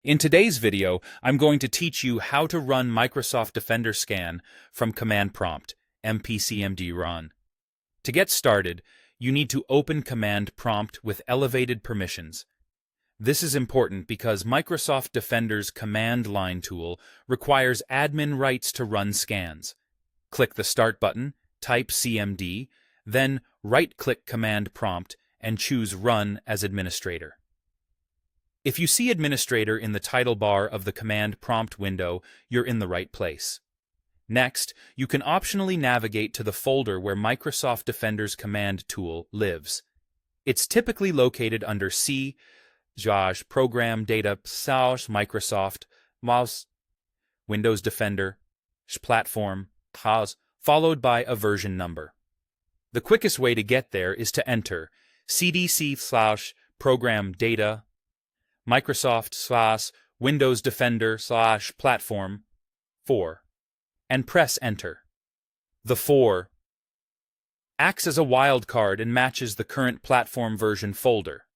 In today's video, I'm going to teach you how to run Microsoft Defender Scan from command prompt, mpcmdrun. To get started, you need to open command prompt with elevated permissions. This is important because Microsoft Defender's command line tool requires admin rights to run scans. Click the Start button, type CMD, then right-click command prompt and choose Run as administrator. If you see Administrator in the title bar of the command prompt window, you're in the right place. Next, you can optionally navigate to the folder where Microsoft Defender's command tool lives. It's typically located under C, Program Data, Microsoft, Windows Defender, Platform, followed by a version number. The quickest way to get there is to enter cdc/program data Microsoft/Windows Defender/Platform 4 and press Enter. The 4 acts as a wildcard and matches the current platform version folder.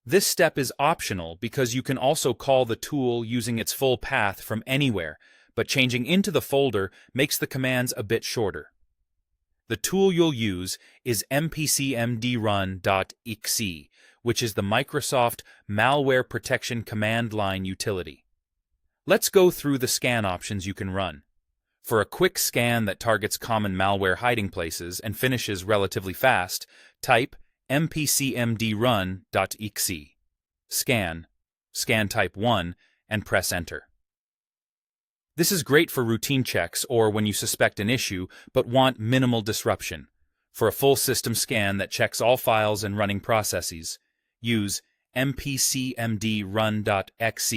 This step is optional because you can also call the tool using its full path from anywhere, but changing into the folder makes the commands a bit shorter. The tool you'll use is mpcmdrun.exe, which is the Microsoft Malware Protection Command Line utility. Let's go through the scan options you can run. For a quick scan that targets common malware hiding places and finishes relatively fast, type mpcmdrun.exe, scan type 1, and press Enter. This is great for routine checks or when you suspect an issue but want minimal disruption. For a full system scan that checks all files and running processes, use mpcmdrun.exe,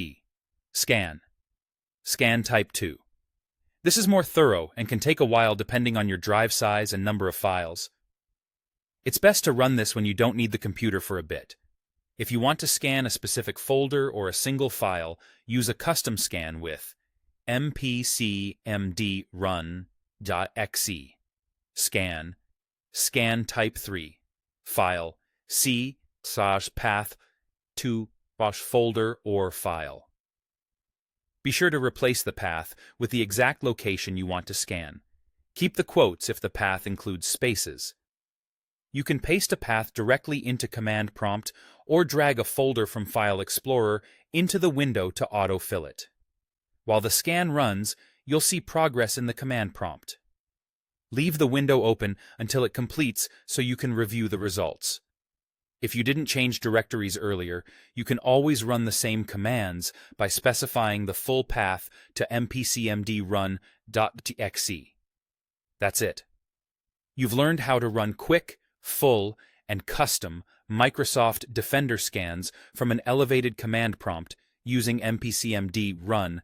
scan type 2. This is more thorough and can take a while depending on your drive size and number of files. It's best to run this when you don't need the computer for a bit. If you want to scan a specific folder or a single file, use a custom scan with mpcmdrun.exe, scan type 3, file C/path to folder or file. Be sure to replace the path with the exact location you want to scan. Keep the quotes if the path includes spaces. You can paste a path directly into command prompt or drag a folder from File Explorer into the window to autofill it. While the scan runs, you'll see progress in the command prompt. Leave the window open until it completes so you can review the results. If you didn't change directories earlier, you can always run the same commands by specifying the full path to mpcmdrun.exe. That's it. You've learned how to run quick, full, and custom Microsoft Defender scans from an elevated command prompt using mpcmdrun.exe.